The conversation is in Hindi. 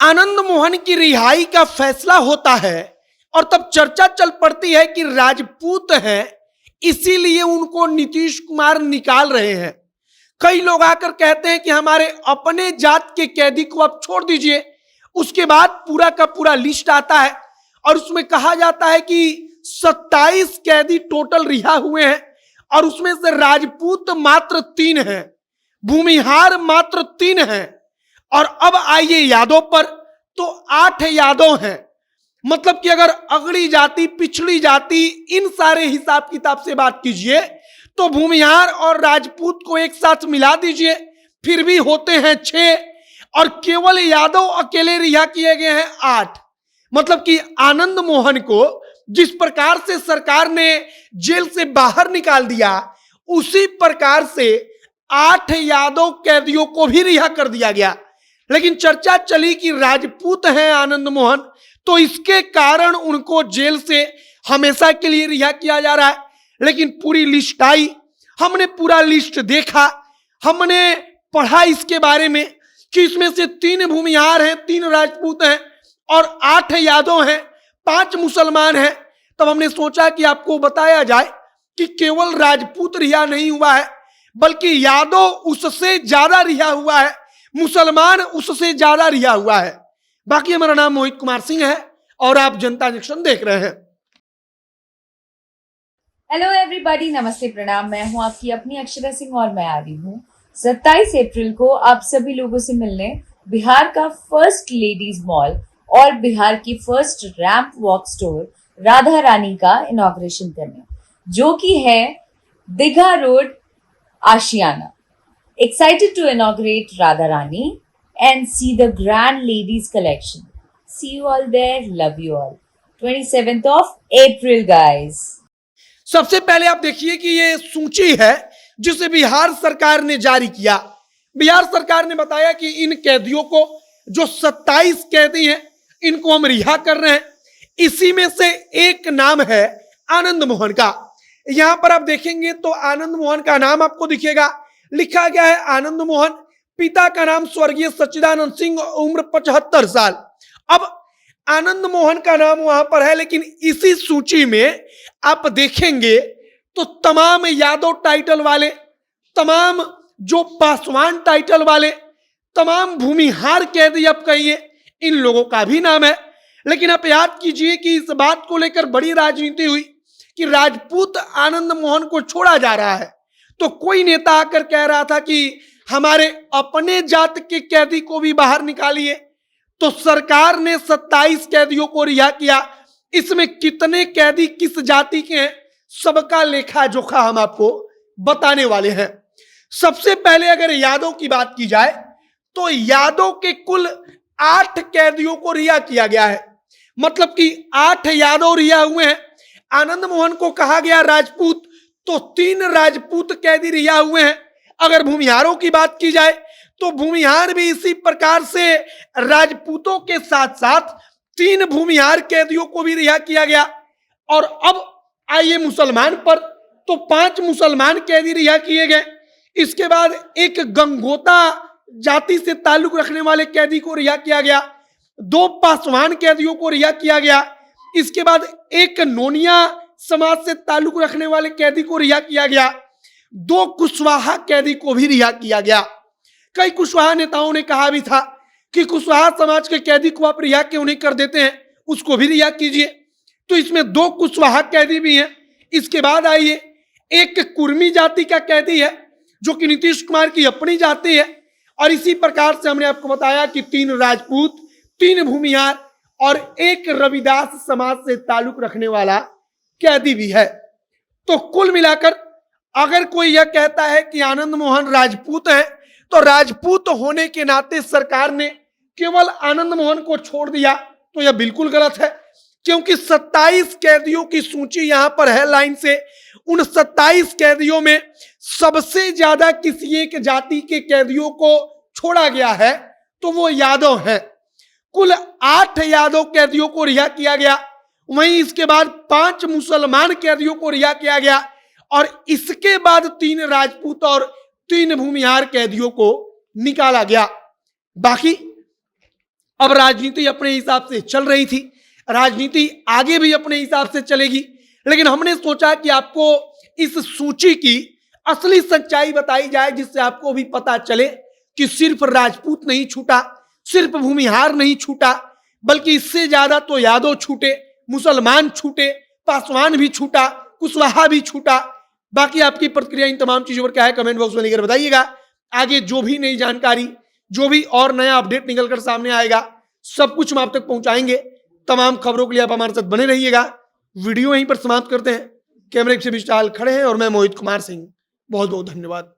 आनंद मोहन की रिहाई का फैसला होता है और तब चर्चा चल पड़ती है कि राजपूत हैं, इसीलिए उनको नीतीश कुमार निकाल रहे हैं। कई लोग आकर कहते हैं कि हमारे अपने जात के कैदी को आप छोड़ दीजिए। उसके बाद पूरा का पूरा लिस्ट आता है और उसमें कहा जाता है कि 27 कैदी टोटल रिहा हुए हैं और उसमें से राजपूत मात्र 3 हैं, भूमिहार मात्र 3 हैं। और अब आइए यादव पर, तो 8 यादव हैं। मतलब कि अगर अगड़ी जाति, पिछड़ी जाति, इन सारे हिसाब किताब से बात कीजिए तो भूमिहार और राजपूत को एक साथ मिला दीजिए, फिर भी होते हैं 6 और केवल यादव अकेले रिहा किए गए हैं 8। मतलब कि आनंद मोहन को जिस प्रकार से सरकार ने जेल से बाहर निकाल दिया, उसी प्रकार से 8 यादव कैदियों को भी रिहा कर दिया गया। लेकिन चर्चा चली कि राजपूत हैं आनंद मोहन, तो इसके कारण उनको जेल से हमेशा के लिए रिहा किया जा रहा है। लेकिन पूरी लिस्ट आई, हमने पूरा लिस्ट देखा, हमने पढ़ा इसके बारे में कि इसमें से 3 भूमिहार हैं, 3 राजपूत हैं और 8 यादव हैं, 5 मुसलमान हैं। तब हमने सोचा कि आपको बताया जाए कि केवल राजपूत रिहा नहीं हुआ है, बल्कि यादव उससे ज्यादा रिहा हुआ है, मुसलमान उससे ज्यादा रिहा हुआ है। बाकी हमारा नाम मोहित कुमार सिंह है और आप जनता जंक्शन देख रहे हैं। हेलो एवरीबॉडी, नमस्ते, प्रणाम। मैं हूं आपकी अपनी अक्षरा सिंह और मैं आ रही हूं 27 अप्रैल को आप सभी लोगों से मिलने बिहार का फर्स्ट लेडीज मॉल और बिहार की first ramp walk store Radha Rani का इनॉग्रेशन करने, जो कि है Digha road, Ashiana. Excited to inaugurate Radharani and see the grand ladies collection. See you all there. Love you all. 27th of April, guys. सबसे पहले आप देखिए कि ये सूची है जिसे बिहार सरकार ने जारी किया। बिहार सरकार ने बताया कि इन कैदियों को, जो 27 कैदी हैं, इनको हम रिहा कर रहे हैं। इसी में से एक नाम है आनंद मोहन का। यहां पर आप देखेंगे तो आनंद मोहन का नाम आपको दिखेगा, लिखा गया है आनंद मोहन, पिता का नाम स्वर्गीय सच्चिदानंद सिंह, उम्र 75 साल। अब आनंद मोहन का नाम वहां पर है, लेकिन इसी सूची में आप देखेंगे तो तमाम यादव टाइटल वाले, तमाम जो पासवान टाइटल वाले, तमाम भूमिहार कैदी आप कहिए, इन लोगों का भी नाम है। लेकिन आप याद कीजिए कि इस बात को लेकर बड़ी राजनीति हुई कि राजपूत आनंद मोहन को छोड़ा जा रहा है। तो कोई नेता आकर कह रहा था कि हमारे अपने जात के कैदी को भी बाहर निकालिए। तो सरकार ने 27 कैदियों को रिहा किया। इसमें कितने कैदी किस जाति के हैं, सबका लेखा जोखा हम आपको बताने वाले हैं। सबसे पहले अगर यादव की बात की जाए तो यादव के कुल 8 कैदियों को रिहा किया गया है। मतलब कि 8 यादव रिहा हुए हैं। आनंद मोहन को कहा गया राजपूत, तो 3 राजपूत कैदी रिहा हुए हैं। अगर भूमिहारों की बात की जाए तो भूमिहार भी इसी प्रकार से राजपूतों के साथ साथ 3 भूमिहार कैदियों को भी रिहा किया गया। और अब आइए मुसलमान पर, तो 5 मुसलमान कैदी रिहा किए गए। इसके बाद एक गंगोता जाति से ताल्लुक रखने वाले कैदी को रिहा किया गया, 2 पासवान कैदियों को रिहा किया गया। इसके बाद एक नोनिया समाज से ताल्लुक रखने वाले कैदी को रिहा किया गया, 2 कुशवाहा कैदी को भी रिहा किया गया। कई कुशवाहा नेताओं ने कहा भी था कि कुशवाहा समाज के कैदी को आप रिहा क्यों नहीं कर देते हैं, उसको भी रिहा कीजिए। तो इसमें 2 कुशवाहा कैदी भी हैं। इसके बाद आइए, एक कुर्मी जाति का कैदी है जो कि नीतीश कुमार की अपनी जाति है। और इसी प्रकार से हमने आपको बताया कि 3 राजपूत, 3 भूमिहार और एक रविदास समाज से ताल्लुक रखने वाला कैदी भी है। तो कुल मिलाकर अगर कोई यह कहता है कि आनंद मोहन राजपूत है, तो राजपूत होने के नाते सरकार ने केवल आनंद मोहन को छोड़ दिया, तो यह बिल्कुल गलत है। क्योंकि 27 कैदियों की सूची यहां पर है लाइन से। उन 27 कैदियों में सबसे ज्यादा किसी एक जाति के कैदियों को छोड़ा गया है, तो वो यादव है। कुल 8 यादव कैदियों को रिहा किया गया। वहीं इसके बाद 5 मुसलमान कैदियों को रिहा किया गया और इसके बाद 3 राजपूत और 3 भूमिहार कैदियों को निकाला गया। बाकी अब राजनीति अपने हिसाब से चल रही थी, राजनीति आगे भी अपने हिसाब से चलेगी, लेकिन हमने सोचा कि आपको इस सूची की असली सच्चाई बताई जाए, जिससे आपको भी पता चले कि सिर्फ राजपूत नहीं छूटा, सिर्फ भूमिहार नहीं छूटा, बल्कि इससे ज्यादा तो यादव छूटे, मुसलमान छूटे, पासवान भी छूटा, कुशवाहा भी छूटा। बाकी आपकी प्रतिक्रिया इन तमाम चीजों पर क्या है कमेंट बॉक्स में लिखकर बताइएगा। आगे जो भी नई जानकारी, जो भी और नया अपडेट निकलकर सामने आएगा, सब कुछ हम आप तक पहुंचाएंगे। तमाम खबरों के लिए आप हमारे साथ बने रहिएगा। वीडियो यहीं पर समाप्त करते हैं। कैमरे से विशाल खड़े हैं और मैं मोहित कुमार सिंह। बहुत बहुत धन्यवाद।